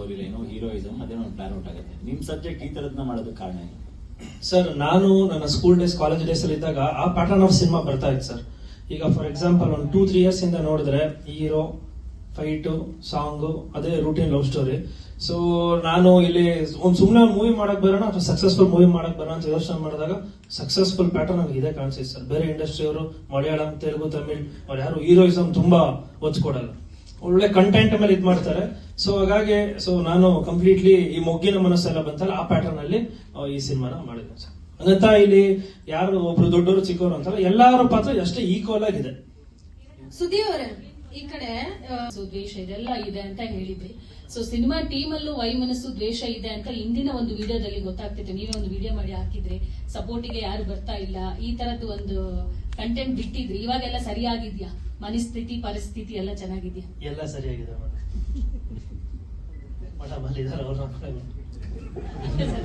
Story line, heroism, ಅದೇ ಒಂದು plan out ಆಗುತ್ತೆ. ನಿಮ್ ಸಬ್ಜೆಕ್ಟ್ ಈ ತರದ್ನ ಮಾಡೋದಕ್ಕೆ ಕಾರಣ ಏನು? ಸರ್, ನಾನು ನನ್ನ ಸ್ಕೂಲ್ ಡೇಸ್, ಕಾಲೇಜ್ ಡೇಸ್ ಅಲ್ಲಿ ಇದ್ದಾಗ ಆ ಪ್ಯಾಟರ್ನ್ ಆಫ್ ಸಿನಿಮಾ ಬರ್ತಾ ಇತ್ತು ಸರ್. ಈಗ ಫಾರ್ ಎಕ್ಸಾಂಪಲ್ ಒಂದು 2-3 years ಇಂದ ನೋಡಿದ್ರೆ ಹೀರೋ, ಫೈಟು, ಸಾಂಗು, ಅದೇ ರೂಟೀನ್ ಲವ್ ಸ್ಟೋರಿ. ಸೊ ನಾನು ಇಲ್ಲಿ ಸುಮ್ಮನೆ ಒಂದು ಮೂವಿ ಮಾಡಕ್ ಬರೋಣ ಅಥವಾ ಸಕ್ಸಸ್ಫುಲ್ ಮೂವಿ ಮಾಡಕ್ ಬರೋಣ ಅಂತ ಯೋಚನೆ ಮಾಡಿದಾಗ ಸಕ್ಸಸ್ಫುಲ್ ಪ್ಯಾಟರ್ನ್ ನಮ್ಗೆ ಇದೇ ಕಾಣಿಸಿದೆ ಸರ್. ಬೇರೆ ಇಂಡಸ್ಟ್ರಿಯವರು ಮಲಯಾಳಂ, ತೆಲುಗು, ತಮಿಳ್ ಅವ್ರು ಯಾರು ಹೀರೋಯಿಸಮ್ ತುಂಬಾ ಒತ್ತು ಕೊಡಲ್ಲ, ಒಳ್ಳೆ ಕಂಟೆಂಟ್ ಮೇಲೆ ಇದ್ ಮಾಡ್ತಾರೆ. ಸೊ ಹಾಗಾಗಿ ನಾನು ಕಂಪ್ಲೀಟ್ಲಿ ಈ ಮೊಗ್ಗಿನ ಮನಸ್ಸೆಲ್ಲ ಬಂತಲ್ಲ ಆ ಪ್ಯಾಟರ್ನ್ ಅಲ್ಲಿ ಈ ಸಿನಿಮಾನ ಮಾಡಿದ್ದೆ ಸರ್. ಹಂಗಂತ ಇಲ್ಲಿ ಯಾರು ಒಬ್ರು ದೊಡ್ಡವರು ಚಿಕ್ಕವರು ಅಂತಲ್ಲ, ಎಲ್ಲರ ಪಾತ್ರ ಅಷ್ಟೇ ಈಕ್ವಲ್ ಆಗಿದೆ. ಸುದ್ದಿ ಅವರೇ, ಈ ಕಡೆ ದ್ವೇಷ ಇದೆಲ್ಲ ಇದೆ ಅಂತ ಹೇಳಿದ್ರಿ. ಸೊ ಸಿನಿಮಾ ಟೀಮ್ ಅಲ್ಲೂ ವೈಮನಸ್ಸು, ದ್ವೇಷ ಇದೆ ಅಂತ ಇಂದಿನ ಒಂದು ವಿಡಿಯೋದಲ್ಲಿ ಗೊತ್ತಾಗ್ತಿತ್ತು. ನೀವೇ ಒಂದು ವಿಡಿಯೋ ಮಾಡಿ ಹಾಕಿದ್ರಿ, ಸಪೋರ್ಟಿಗೆ ಯಾರು ಬರ್ತಾ ಇಲ್ಲ, ಈ ತರದ್ದು ಒಂದು ಕಂಟೆಂಟ್ ಬಿಟ್ಟಿದ್ರಿ. ಇವಾಗೆಲ್ಲ ಸರಿಯಾಗಿದ್ಯಾ? ಮನಸ್ಥಿತಿ, ಪರಿಸ್ಥಿತಿ ಎಲ್ಲ ಚೆನ್ನಾಗಿದ್ಯಾ? ಎಲ್ಲ ಸರಿಯಾಗಿದೆ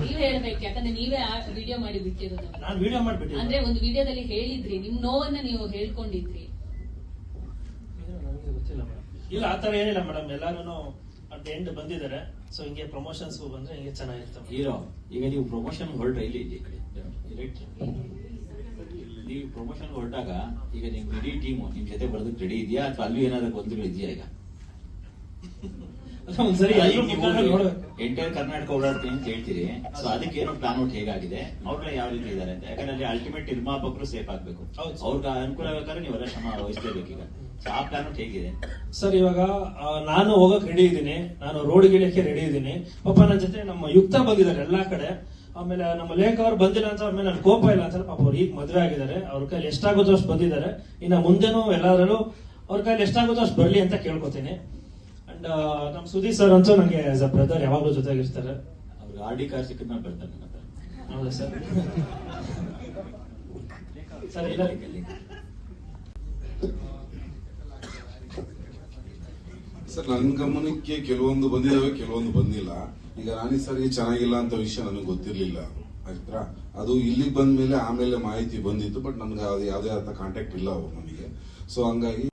ನೀವ್ ಹೇಳ್ಬೇಕು, ಯಾಕಂದ್ರೆ ನೀವೇ ವಿಡಿಯೋ ಮಾಡಿ ಬಿಟ್ಟಿರೋದು. ನಾನು ವಿಡಿಯೋ ಮಾಡ್ಬಿಟ್ಟು ಅಂದ್ರೆ ಒಂದು ವಿಡಿಯೋದಲ್ಲಿ ಹೇಳಿದ್ರಿ, ನಿಮ್ ನೋವನ್ನ ನೀವು ಹೇಳ್ಕೊಂಡಿದ್ರಿ. ಗೊತ್ತಿಲ್ಲ ಮೇಡಮ್. ಇಲ್ಲ, ಆತರ ಏನಿಲ್ಲ ಮೇಡಮ್, ಎಲ್ಲಾರು ಅಟ್ ಎಂಡ್ ಬಂದಿದ್ದಾರೆ. ಸೊ ಹಿಂಗೆ ಪ್ರಮೋಷನ್ಸ್ ಬಂದ್ರೆ ಹಿಂಗೆ ಚೆನ್ನಾಗಿರ್ತವೆ. ಹೀರೋ, ಈಗ ನೀವು ಪ್ರಮೋಷನ್ ಹೊರಟ್ರೆ ಇಲ್ಲಿ ನೀವು ಪ್ರಮೋಷನ್ ಹೊರಟಾಗ ಈಗ ನಿಮ್ ಇಡೀ ಟೀಮು ನಿಮ್ ಜೊತೆ ಬರೋದಕ್ಕೆ ರೆಡಿ ಇದೆಯಾ ಅಥವಾ ಅಲ್ಲಿ ಏನಾದ್ರು ಗೊಂದಲ ಇದೆಯಾ? ಈಗ ಒಂದ್ಸರಿ ಎಂಟೈರ್ ಕರ್ನಾಟಕ ಓಡಾಡ್ತೀನಿ ಅಂತ ಹೇಳ್ತೀರಿ. ಸೊ ಅದಕ್ಕೆ ಏನೋ ಪ್ಲಾನ್ ಔಟ್ ಹೇಗಾಗಿದೆ, ಅವ್ರೆಲ್ಲ ಯಾವ ರೀತಿ ಇದಾರೆ ಅಂತ. ಯಾಕಂದ್ರೆ ಅಲ್ಲಿ ಅಲ್ಟಿಮೇಟ್ ನಿರ್ಮಾಪಕರು ಸೇಫ್ ಆಗ್ಬೇಕು, ಅವ್ರಿಗೆ ಅನುಕೂಲ ಬೇಕಾದ್ರೆ ನೀವೆಲ್ಲ ಶ್ರಮ ವಹಿಸ್ಲೇಬೇಕು. ಈಗ ಆ ಪ್ಲಾನ್ ಔಟ್ ಹೇಗಿದೆ ಸರ್? ಇವಾಗ ನಾನು ಹೋಗಕ್ ರೆಡಿ ಇದ್ದೀನಿ, ನಾನು ರೋಡ್ ಗಿಳಿಯಕ್ಕೆ ರೆಡಿ ಇದ್ದೀನಿ. ಪಾಪ ನನ್ನ ಜೊತೆ ನಮ್ಮ ಯುಕ್ತ ಬಂದಿದ್ದಾರೆ ಎಲ್ಲಾ ಕಡೆ. ಆಮೇಲೆ ನಮ್ಮ ಲೇಖ ಅವ್ರು ಬಂದಿಲ್ಲ ಅಂತ ಅವ್ರ ಮೇಲೆ ನನ್ ಕೋಪ ಇಲ್ಲ ಅಂತ. ಪಾಪ ಅವ್ರು ಈಗ ಮದ್ವೆ ಆಗಿದ್ದಾರೆ, ಅವ್ರ ಕೈಲಿ ಎಷ್ಟಾಗುತ್ತೋ ಅಷ್ಟು ಬಂದಿದ್ದಾರೆ. ಇನ್ನ ಮುಂದೆನೂ ಎಲ್ಲಾದ್ರಲ್ಲೂ ಅವ್ರ ಕೈಲಿ ಎಷ್ಟಾಗುತ್ತೋ ಅಷ್ಟು ಬರ್ಲಿ ಅಂತ ಕೇಳ್ಕೊತೀನಿ. ಅಂಡ್ ನಮ್ ಸುದೀಪ್ ಸರ್ ಅಂತೂ ನನಗೆ ಆಸ್ ಅ ಬ್ರದರ್ ಯಾವಾಗ್ಲೂ ಜೊತೆಗಿರ್ತಾರೆ. ಅವ್ರಿಗೆ RD ಕಾರ್ಡ್ ಸಿಕ್ಕಿದ್ಮೇಲೆ ಬರ್ತಾರೆ. ಹೌದಾ ಸರ್? ಸರ್ ಇಲ್ಲ, ಸರ್ ನನ್ನ ಗಮನಕ್ಕೆ ಕೆಲವೊಂದು ಬಂದಿದಾವೆ, ಕೆಲವೊಂದು ಬಂದಿಲ್ಲ. ಈಗ ರಾಣಿ ಸರ್ಗೆ ಚೆನ್ನಾಗಿಲ್ಲ ಅಂತ ವಿಷಯ ನನಗೆ ಗೊತ್ತಿರ್ಲಿಲ್ಲ, ಆಯ್ತಾ? ಅದು ಇಲ್ಲಿಗೆ ಬಂದ್ಮೇಲೆ ಆಮೇಲೆ ಮಾಹಿತಿ ಬಂದಿತ್ತು. ಬಟ್ ನನ್ಗೆ ಯಾವುದೇ ಆದ ಕಾಂಟ್ಯಾಕ್ಟ್ ಇಲ್ಲ ಅವ್ರು ನಮಗೆ. ಸೊ ಹಂಗಾಗಿ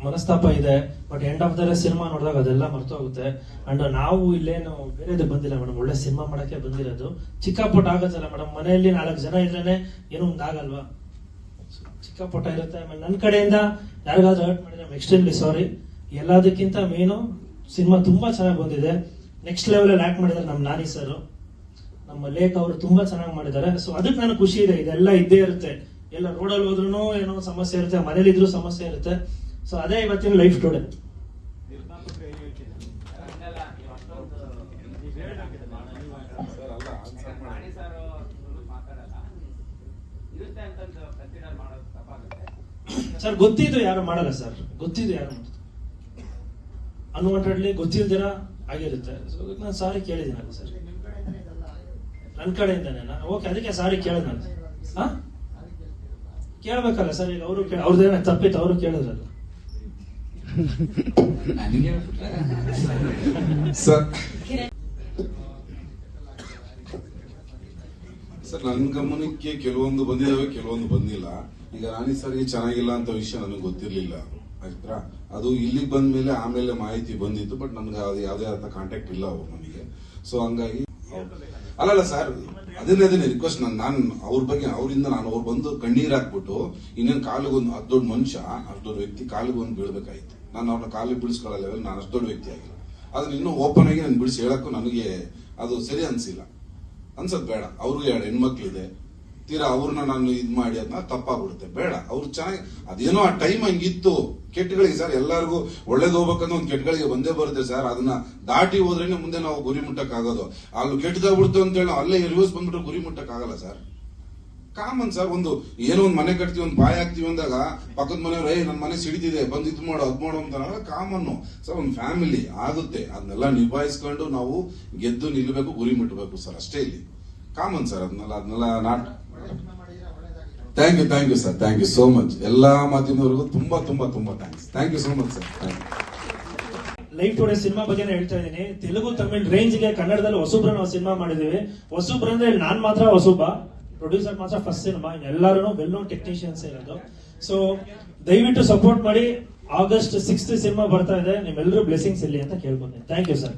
ಮನಸ್ತಾಪ ಇದೆ. But end of the day cinema ನೋಡಿದಾಗ ಅದೆಲ್ಲ ಮರ್ತೋಗುತ್ತೆ. ಅಂಡ್ ನಾವು ಇಲ್ಲೇನು ಬೇರೆದು ಬಂದಿಲ್ಲ ಮೇಡಮ್, ಒಳ್ಳೆ ಸಿನಿಮಾ ಮಾಡಕ್ಕೆ ಬಂದಿರೋದು. ಚಿಕ್ಕ ಪುಟ್ಟ ಆಗತ್ತಲ್ಲ ಮೇಡಮ್, ಮನೆಯಲ್ಲಿ 4 ಜನ ಇದ್ರೇನೆ ಏನೋ ಒಂದ್ ಆಗಲ್ವಾ? ಚಿಕ್ಕ ಪುಟ್ಟ ಇರುತ್ತೆ. ಆಮೇಲೆ ನನ್ನ ಕಡೆಯಿಂದ ಯಾರಿಗಾದ್ರೂ ಹರ್ಟ್ ಮಾಡಿದ್ರೆ ಎಕ್ಸ್ಟ್ರೀಮ್ಲಿ ಸಾರಿ. ಎಲ್ಲದಕ್ಕಿಂತ ಮೇನು ಸಿನಿಮಾ ತುಂಬಾ ಚೆನ್ನಾಗಿ ಬಂದಿದೆ. ನೆಕ್ಸ್ಟ್ ಲೆವೆಲ್ ಅಲ್ಲಿ ಆಕ್ಟ್ ಮಾಡಿದ್ದಾರೆ ನಮ್ಮ ನಾನಿ ಸರ್, ನಮ್ಮ ಲೇಖ ಅವರು ತುಂಬಾ ಚೆನ್ನಾಗಿ ಮಾಡಿದ್ದಾರೆ. ಸೊ ಅದಕ್ಕೆ ನನಗೆ ಖುಷಿ ಇದೆ. ಇದೆಲ್ಲ ಇದ್ದೇ ಇರುತ್ತೆ, ಎಲ್ಲ ರೋಡಲ್ಲಿ ಹೋದ್ರೂ ಏನೋ ಸಮಸ್ಯೆ ಇರುತ್ತೆ, ಮನೇಲಿ ಇದ್ರೂ ಸಮಸ್ಯೆ ಇರುತ್ತೆ. ಸೊ ಅದೇ ಇವತ್ತಿನ ಲೈಫ್ ಟುಡೇ. ಸರ್ ಗೊತ್ತಿದ್ದು ಯಾರು ಮಾಡಲ್ಲ ಸರ್, ಗೊತ್ತಿದ್ದು ಯಾರು ಮಾಡ್ತಾರೆ ಅನ್ವಾಂಟೆಡ್ಲಿ, ಗೊತ್ತಿಲ್ದಿರ ಆಗಿರುತ್ತೆ. ಸೊ ನಾನು ಸಾರಿ ಕೇಳಿದ್ದೀನಲ್ಲ ಸರ್, ನನ್ನ ಕಡೆಯಿಂದಾನೆ. ಓಕೆ, ಅದಕ್ಕೆ ಸಾರಿ ಕೇಳಿದ್ ನಾನು. ಕೇಳ್ಬೇಕಲ್ಲ ಸರ್. ಈಗ ಅವರು ಅವ್ರದ್ದೇನ ತಪ್ಪಿತ್ತು, ಅವರು ಕೇಳಿದ್ರಲ್ಲ. ಸರ್ ನನ್ನ ಗಮನಕ್ಕೆ ಕೆಲವೊಂದು ಬಂದಿದಾವೆ, ಕೆಲವೊಂದು ಬಂದಿಲ್ಲ. ಈಗ ರಾಣಿ ಸರ್ಗೆ ಚೆನ್ನಾಗಿಲ್ಲ ಅಂತ ವಿಷಯ ನನಗೆ ಗೊತ್ತಿರ್ಲಿಲ್ಲ, ಆಯ್ತಾ? ಅದು ಇಲ್ಲಿಗೆ ಬಂದ್ಮೇಲೆ ಆಮೇಲೆ ಮಾಹಿತಿ ಬಂದಿತ್ತು. ಬಟ್ ನನ್ಗೆ ಯಾವುದೇ ಆದ ಕಾಂಟ್ಯಾಕ್ಟ್ ಇಲ್ಲ ಅವ್ರು ನಮಗೆ. ಸೊ ಹಂಗಾಗಿ ಅಲ್ಲಲ್ಲ ಸರ್, ಅದನ್ನೇ ರಿಕ್ವೆಸ್ಟ್ ನಾನು ಅವ್ರ ಬಗ್ಗೆ, ಅವರಿಂದ ಅವ್ರು ಬಂದು ಕಣ್ಣೀರ್ ಹಾಕ್ಬಿಟ್ಟು ಇನ್ನೇನು ಕಾಲಿಗೊಂದು ಅಷ್ಟು ದೊಡ್ಡ ಮನುಷ್ಯ, ಅಷ್ಟು ದೊಡ್ಡ ವ್ಯಕ್ತಿ ಕಾಲಿಗೊಂದು ಬೀಳ್ಬೇಕಾಯ್ತು. ನಾನು ಅವ್ರನ್ನ ಕಾಲಿಗೆ ಬೀಳಿಸ್ಕೊಳ್ಳೋ ಲೆವೆಲ್ ನಾನು ಅಷ್ಟು ದೊಡ್ಡ ವ್ಯಕ್ತಿ ಆಗಿಲ್ಲ. ಅದನ್ನ ಇನ್ನೂ ಓಪನ್ ಆಗಿ ನಾನು ಬಿಡಿಸಿ ಹೇಳಕ್ಕೂ ನನಗೆ ಅದು ಸರಿ ಅನ್ಸಿಲ್ಲ, ಅನ್ಸದ್ ಬೇಡ. ಅವ್ರಿಗೆ 2 ಹೆಣ್ಮಕ್ಳಿದೆ, ತೀರಾ ಅವ್ರನ್ನ ನಾನು ಇದ್ ಮಾಡಿ ಅದನ್ನ ತಪ್ಪಾಗ್ಬಿಡುತ್ತೆ, ಬೇಡ. ಅವ್ರು ಚೆನ್ನಾಗಿ ಅದೇನೋ ಆ ಟೈಮ್ ಹಂಗಿತ್ತು. ಕೆಟ್ಟಗಳಿಗೆ ಸರ್ ಎಲ್ಲರಿಗೂ ಒಳ್ಳೇದು ಹೋಗ್ಬೇಕಂದ್ರೆ ಒಂದು ಕೆಟ್ಟಗಳಿಗೆ ಬಂದೇ ಬರುತ್ತೆ ಸರ್. ಅದನ್ನ ದಾಟಿ ಹೋದ್ರೇನೆ ಮುಂದೆ ನಾವು ಗುರಿ ಮುಟ್ಟಕ್ ಆಗೋದು. ಅಲ್ಲಿ ಕೆಟ್ಟದಾಗ್ಬಿಡ್ತು ಅಂತ ಹೇಳಿ ಅಲ್ಲೇ ರಿವರ್ಸ್ ಬಂದ್ಬಿಟ್ರೆ ಗುರಿ ಮುಟ್ಟಕ್ ಆಗಲ್ಲ ಸರ್. Common sir. ಒಂದು ಏನೋ ಒಂದು ಮನೆ ಕಟ್ತೀವಿ, ಒಂದು ಬಾಯಿ ಹಾಕ್ತಿವಿ ಅಂದಾಗ ಪಕ್ಕದ ಮನೆಯವ್ರು ನನ್ನ ಮನೆ ಸಿಡಿತಿದೆ ಬಂದು ಇದು ಮಾಡೋ ಅದ್ ಮಾಡೋ ಅಂತ ಕಾಮನ್ನು ಸರ್. ಒಂದು ಫ್ಯಾಮಿಲಿ ಆಗುತ್ತೆ, ಅದನ್ನೆಲ್ಲ ನಿಭಾಯಿಸ್ಕೊಂಡು ನಾವು ಗೆದ್ದು ನಿಲ್ಬೇಕು, ಗುರಿ ಮುಟ್ಟಬೇಕು ಸರ್, ಅಷ್ಟೇ ಇಲ್ಲಿ ಕಾಮನ್ ಸರ್. ಅದನ್ನೆಲ್ಲ not thank you sir, thank you so much. ಎಲ್ಲಾ ಮಾಧ್ಯಮದವರಿಗೂ ತುಂಬಾ ತುಂಬಾ ತುಂಬಾ thank you so much sir. Life today cinema ಬಗ್ಗೆ ಹೇಳ್ತಾ ಇದ್ದೀನಿ. ತೆಲುಗು, ತಮಿಳ್ ರೇಂಜ್ಗೆ ಕನ್ನಡದಲ್ಲಿ ಹೊಸಬ್ರ ನಾವು ಸಿನಿಮಾ ಮಾಡಿದೀವಿ. ಹೊಸಬ್ರ ಅಂದ್ರೆ ನಾನ್ ಮಾತ್ರ ಹೊಸಬ, ಪ್ರೊಡ್ಯೂಸರ್ ಮಾತ್ರ ಫಸ್ಟ್ ಸಿನಿಮಾ, ಎಲ್ಲರೂ ವೆಲ್ ನೋನ್ ಟೆಕ್ನಿಷಿಯನ್ಸ್ ಇರೋದು. ಸೊ ದಯವಿಟ್ಟು ಸಪೋರ್ಟ್ ಮಾಡಿ. August 6th ಸಿನಿಮಾ ಬರ್ತಾ ಇದೆ, ನಿಮ್ಮೆಲ್ಲರೂ ಬ್ಲೆಸಿಂಗ್ಸ್ ಇರಲಿ ಅಂತ ಕೇಳ್ಕೊಂತೀನಿ. Thank you sir.